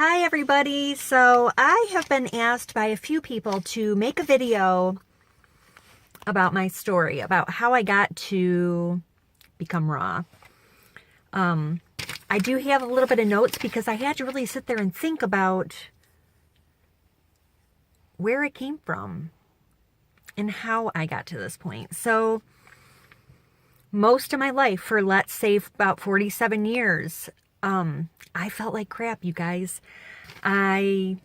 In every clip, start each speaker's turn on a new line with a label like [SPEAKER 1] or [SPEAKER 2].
[SPEAKER 1] Hi everybody. So I have been asked by a few people to make a video about my story, about how I got to become raw. I do have a little bit of notes because I had to really sit there and think about where it came from and how I got to this point. So most of my life, for let's say about 47 years, I felt like crap, you guys. I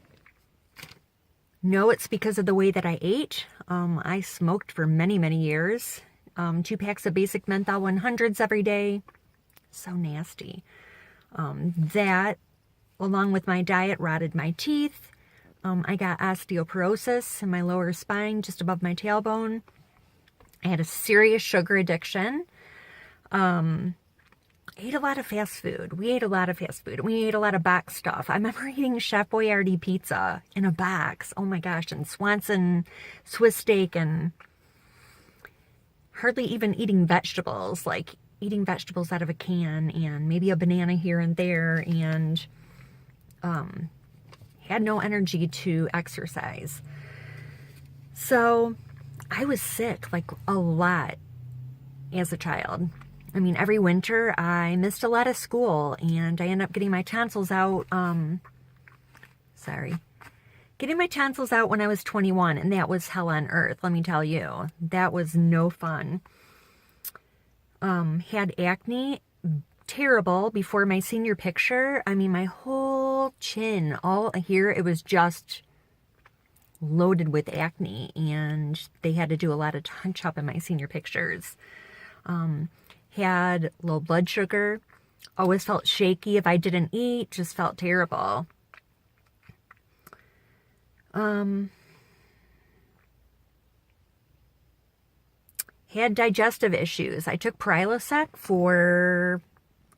[SPEAKER 1] know it's because of the way that I ate. I smoked for many, many years. 2 packs of basic menthol 100s every day. So nasty. That, along with my diet, rotted my teeth. I got osteoporosis in my lower spine, just above my tailbone. I had a serious sugar addiction. Ate a lot of fast food. We ate a lot of fast food. We ate a lot of box stuff. I remember eating Chef Boyardee pizza in a box. Oh my gosh. And Swanson Swiss steak, and hardly even eating vegetables, like eating vegetables out of a can and maybe a banana here and there, and had no energy to exercise. So I was sick like a lot as a child. I mean, every winter I missed a lot of school, and I ended up getting my tonsils out, getting my tonsils out when I was 21, and that was hell on earth, let me tell you. That was no fun. Had acne, terrible, before my senior picture. I mean, my whole chin, all here, it was just loaded with acne, and they had to do a lot of touch-up in my senior pictures. Had low blood sugar, always felt shaky if I didn't eat, just felt terrible. Had digestive issues. I took Prilosec for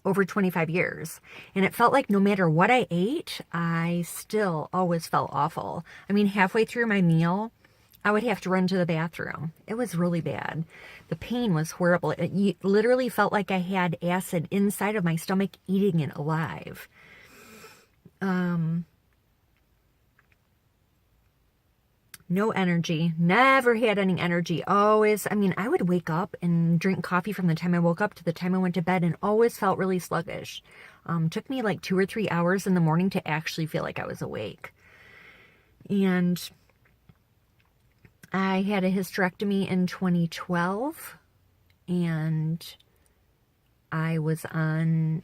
[SPEAKER 1] over 25 years, and it felt like no matter what I ate, I still always felt awful. I mean, halfway through my meal, I would have to run to the bathroom. It was really bad. The pain was horrible. It literally felt like I had acid inside of my stomach eating it alive. No energy. Never had any energy. Always, I mean, I would wake up and drink coffee from the time I woke up to the time I went to bed, and always felt really sluggish. Took me like 2 or 3 hours in the morning to actually feel like I was awake. And I had a hysterectomy in 2012, and I was on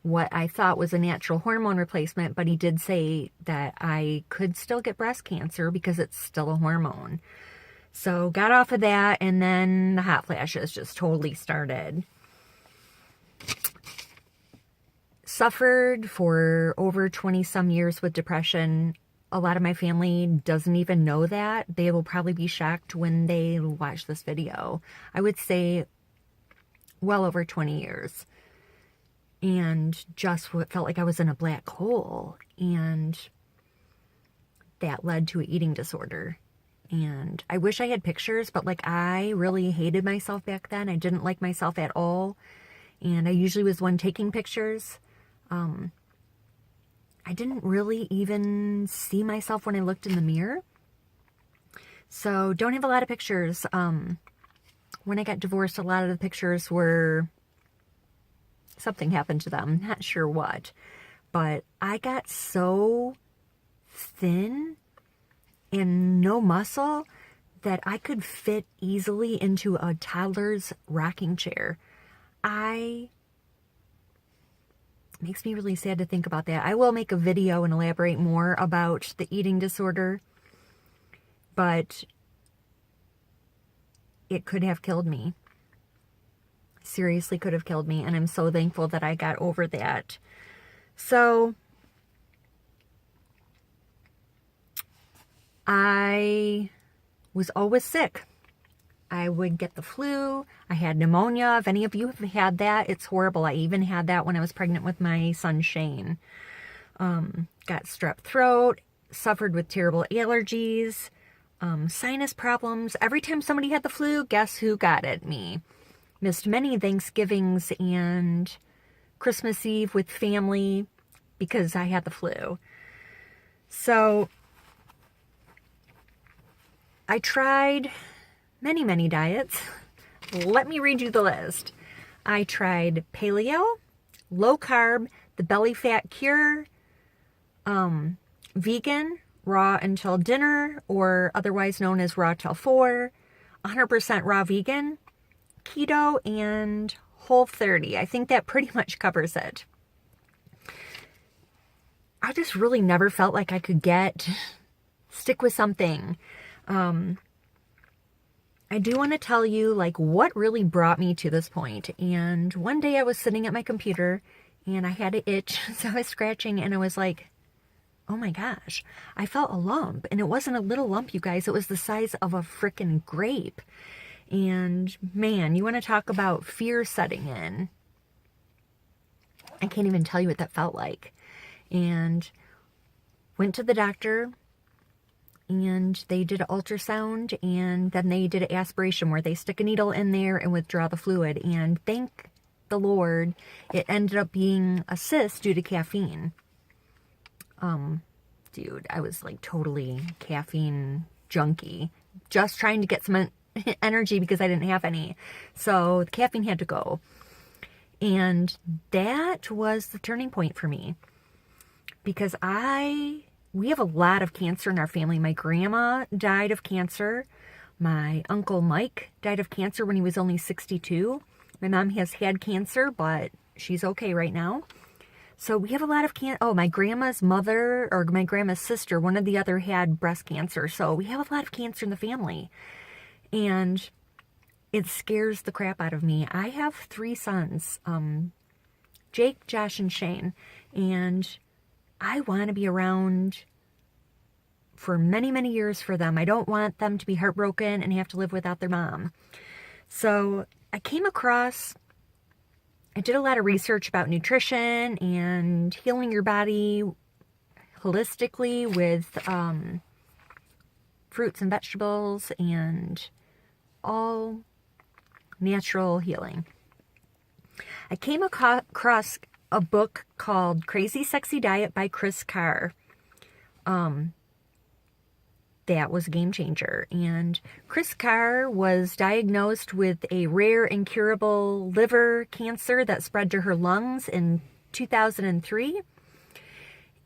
[SPEAKER 1] what I thought was a natural hormone replacement, but he did say that I could still get breast cancer because it's still a hormone. So got off of that, and then the hot flashes just totally started. Suffered for over 20 some years with depression. A lot of my family doesn't even know that. They will probably be shocked when they watch this video. I would say well over 20 years. And just what felt like I was in a black hole. And that led to an eating disorder. And I wish I had pictures, but like, I really hated myself back then. I didn't like myself at all. And I usually was one taking pictures. I didn't really even see myself when I looked in the mirror. So don't have a lot of pictures. When I got divorced, a lot of the pictures were, something happened to them. Not sure what. But I got so thin and no muscle that I could fit easily into a toddler's rocking chair. Makes me really sad to think about that. I will make a video and elaborate more about the eating disorder, but it could have killed me. Seriously could have killed me, and I'm so thankful that I got over that. So I was always sick. I would get the flu. I had pneumonia. If any of you have had that, it's horrible. I even had that when I was pregnant with my son, Shane. Got strep throat, suffered with terrible allergies, sinus problems. Every time somebody had the flu, guess who got it? Me. Missed many Thanksgivings and Christmas Eve with family because I had the flu. So I tried many, many diets. Let me read you the list. I tried paleo, low carb, the belly fat cure, vegan, raw until dinner, or otherwise known as raw till 4, 100% raw vegan, keto, and Whole30. I think that pretty much covers it. I just really never felt like I could stick with something. I do want to tell you like what really brought me to this point. And one day I was sitting at my computer and I had an itch. So I was scratching and I was like, oh my gosh, I felt a lump. And it wasn't a little lump, you guys. It was the size of a freaking grape. And man, you want to talk about fear setting in. I can't even tell you what that felt like. And went to the doctor. And they did an ultrasound, and then they did an aspiration where they stick a needle in there and withdraw the fluid. And thank the Lord, it ended up being a cyst due to caffeine. Dude, I was like totally caffeine junkie, just trying to get some energy because I didn't have any. So the caffeine had to go. And that was the turning point for me because we have a lot of cancer in our family. My grandma died of cancer. My uncle Mike died of cancer when he was only 62. My mom has had cancer, but she's okay right now. So we have a lot of cancer. Oh, my grandma's mother or my grandma's sister, one or the other had breast cancer. So we have a lot of cancer in the family. And it scares the crap out of me. I have 3 sons, Jake, Josh, and Shane. And I want to be around for many, many years for them. I don't want them to be heartbroken and have to live without their mom. So I did a lot of research about nutrition and healing your body holistically with fruits and vegetables and all natural healing. I came across a book called Crazy Sexy Diet by Chris Carr. That was a game changer. And Chris Carr was diagnosed with a rare incurable liver cancer that spread to her lungs in 2003.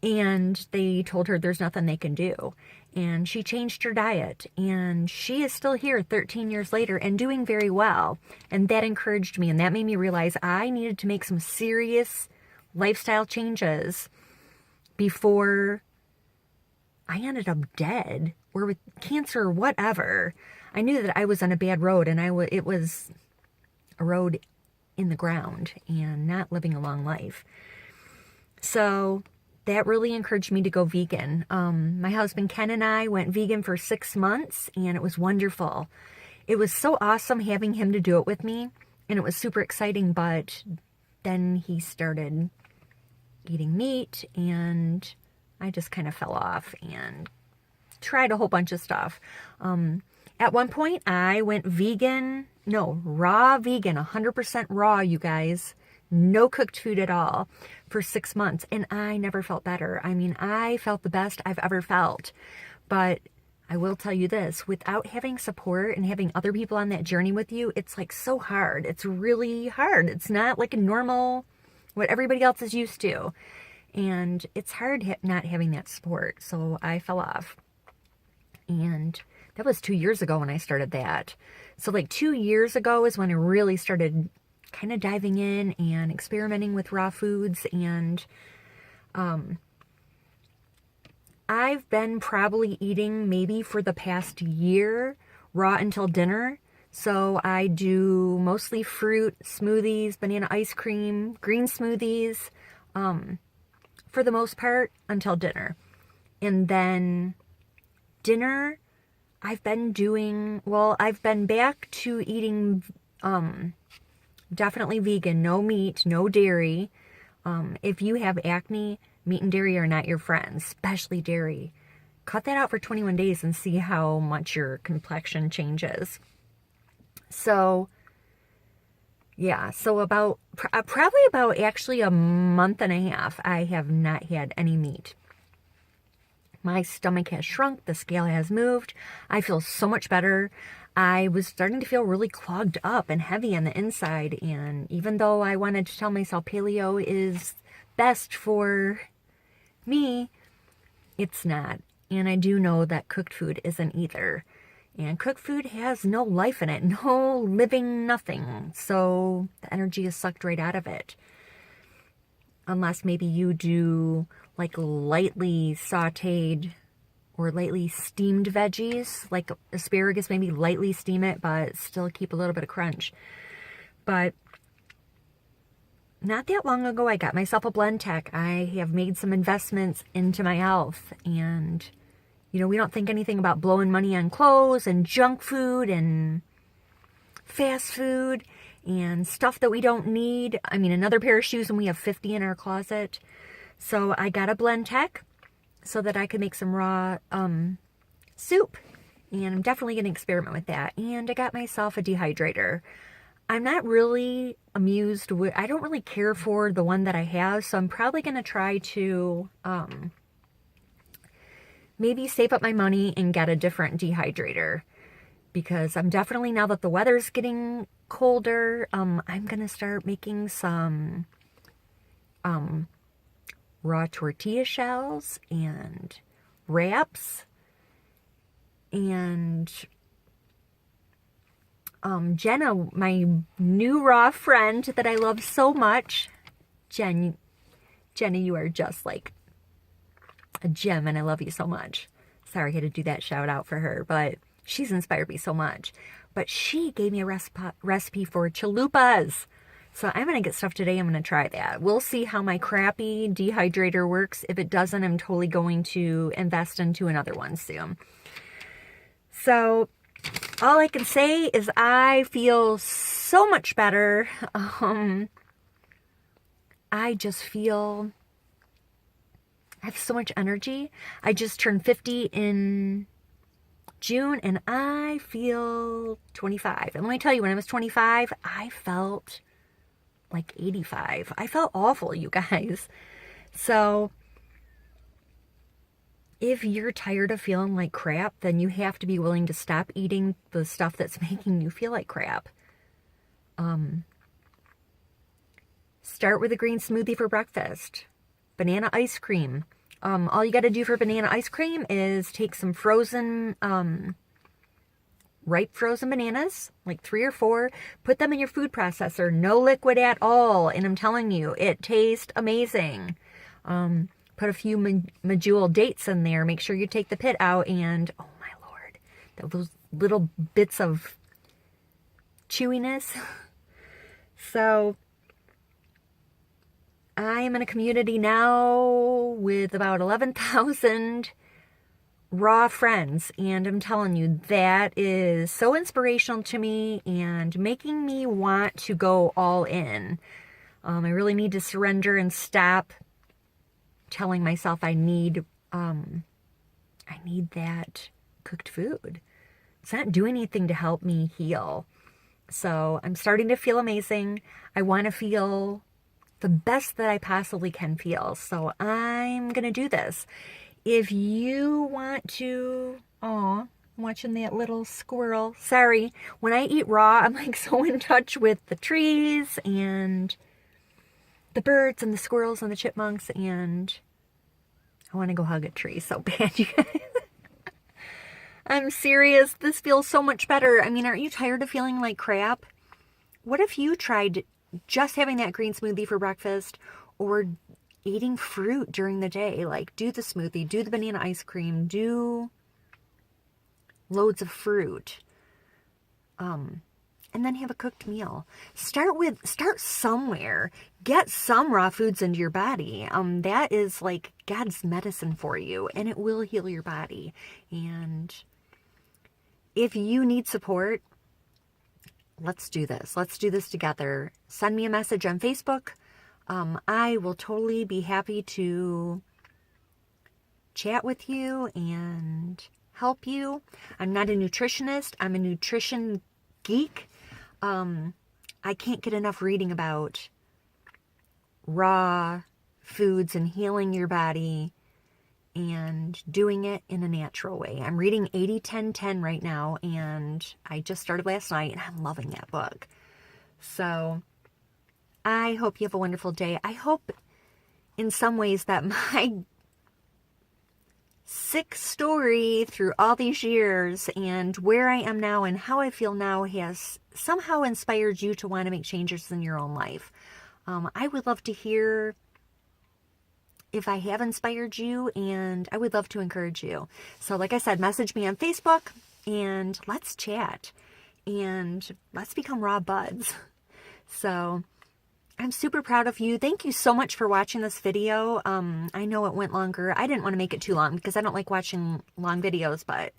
[SPEAKER 1] And they told her there's nothing they can do. And she changed her diet. And she is still here 13 years later and doing very well. And that encouraged me. And that made me realize I needed to make some serious lifestyle changes before I ended up dead or with cancer or whatever. I knew that I was on a bad road and it was a road in the ground and not living a long life. So that really encouraged me to go vegan. My husband Ken and I went vegan for 6 months and it was wonderful. It was so awesome having him to do it with me and it was super exciting, but then he started eating meat and I just kind of fell off and tried a whole bunch of stuff. At one point, I went raw vegan, 100% raw, you guys. No cooked food at all for 6 months. And I never felt better. I mean, I felt the best I've ever felt. But I will tell you this, without having support and having other people on that journey with you, it's like so hard. It's really hard. It's not like a normal, what everybody else is used to. And it's hard not having that support. So I fell off. And that was 2 years ago when I started that. So like 2 years ago is when I really started kind of diving in and experimenting with raw foods. And I've been probably eating maybe for the past year raw until dinner. So I do mostly fruit, smoothies, banana ice cream, green smoothies, for the most part until dinner. And then dinner, I've been back to eating definitely vegan, no meat, no dairy. If you have acne, meat and dairy are not your friends, especially dairy. Cut that out for 21 days and see how much your complexion changes. So, yeah, so probably about actually a month and a half, I have not had any meat. My stomach has shrunk. The scale has moved. I feel so much better. I was starting to feel really clogged up and heavy on the inside. And even though I wanted to tell myself paleo is best for me, it's not. And I do know that cooked food isn't either. And cooked food has no life in it, no living nothing. So the energy is sucked right out of it. Unless maybe you do like lightly sauteed or lightly steamed veggies, like asparagus, maybe lightly steam it, but still keep a little bit of crunch. But not that long ago, I got myself a blend tech. I have made some investments into my health, and we don't think anything about blowing money on clothes and junk food and fast food and stuff that we don't need. I mean, another pair of shoes and we have 50 in our closet. So I got a blend tech so that I could make some raw soup. And I'm definitely going to experiment with that. And I got myself a dehydrator. I'm not really amused with, I don't really care for the one that I have. So I'm probably going to try to maybe save up my money and get a different dehydrator. Because I'm definitely, now that the weather's getting colder, I'm going to start making some raw tortilla shells and wraps. And Jenna, my new raw friend that I love so much, Jenna, you are just like a gem and I love you so much. Sorry I had to do that shout out for her, but she's inspired me so much. But she gave me a recipe for chalupas. So I'm going to get stuff today. I'm going to try that. We'll see how my crappy dehydrator works. If it doesn't, I'm totally going to invest into another one soon. So all I can say is I feel so much better. I just feel, I have so much energy. I just turned 50 in June and I feel 25. And let me tell you, when I was 25, I felt like 85. I felt awful, you guys. So if you're tired of feeling like crap, then you have to be willing to stop eating the stuff that's making you feel like crap. Start with a green smoothie for breakfast. Banana ice cream. All you got to do for banana ice cream is take some frozen, ripe frozen bananas, like 3 or 4, put them in your food processor, no liquid at all, and I'm telling you, it tastes amazing. Put a few medjool dates in there, make sure you take the pit out, and oh my lord, those little bits of chewiness. So I am in a community now with about 11,000 raw friends, and I'm telling you, that is so inspirational to me and making me want to go all in. I really need to surrender and stop telling myself I need that cooked food. It's not doing anything to help me heal. So I'm starting to feel amazing. I want to feel the best that I possibly can feel. So I'm going to do this. If you want to, I'm watching that little squirrel. Sorry, when I eat raw, I'm like so in touch with the trees and the birds and the squirrels and the chipmunks, and I want to go hug a tree so bad, you guys. I'm serious. This feels so much better. I mean, aren't you tired of feeling like crap? What if you tried just having that green smoothie for breakfast or eating fruit during the day? Like, do the smoothie, do the banana ice cream, do loads of fruit. And then have a cooked meal. Start somewhere. Get some raw foods into your body. That is like God's medicine for you, and it will heal your body. And if you need support, let's do this. Let's do this together. Send me a message on Facebook. I will totally be happy to chat with you and help you. I'm not a nutritionist. I'm a nutrition geek. I can't get enough reading about raw foods and healing your body and doing it in a natural way. I'm reading 80-10-10 right now, and I just started last night, and I'm loving that book. So I hope you have a wonderful day. I hope in some ways that my sick story through all these years and where I am now and how I feel now has somehow inspired you to want to make changes in your own life. I would love to hear if I have inspired you, and I would love to encourage you. So like I said, message me on Facebook and let's chat and let's become raw buds. So I'm super proud of you. Thank you so much for watching this video. I know it went longer. I didn't want to make it too long because I don't like watching long videos, but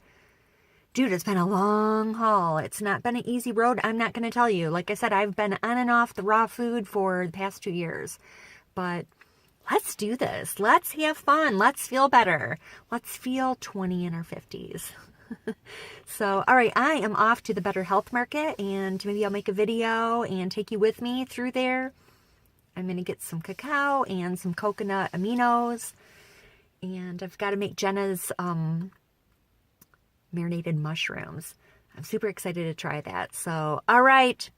[SPEAKER 1] dude, it's been a long haul. It's not been an easy road. I'm not going to tell you. Like I said, I've been on and off the raw food for the past 2 years, but let's do this. Let's have fun. Let's feel better. Let's feel 20 in our 50s. So, all right, I am off to the Better Health Market, and maybe I'll make a video and take you with me through there. I'm going to get some cacao and some coconut aminos, and I've got to make Jenna's marinated mushrooms. I'm super excited to try that. So, all right,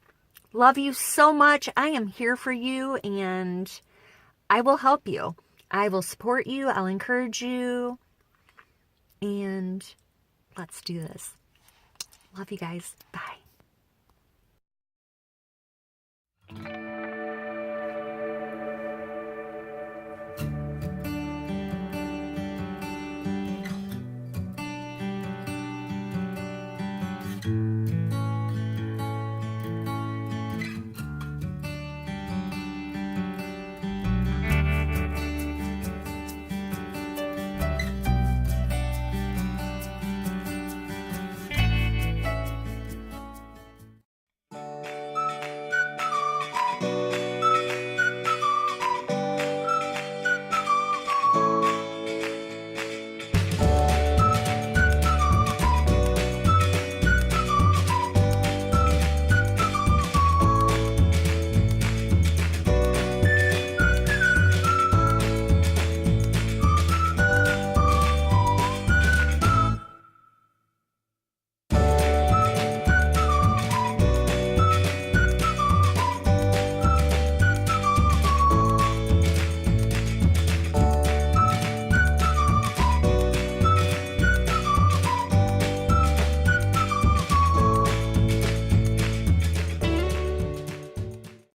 [SPEAKER 1] love you so much. I am here for you, and I will help you. I will support you. I'll encourage you. And let's do this. Love you guys. Bye.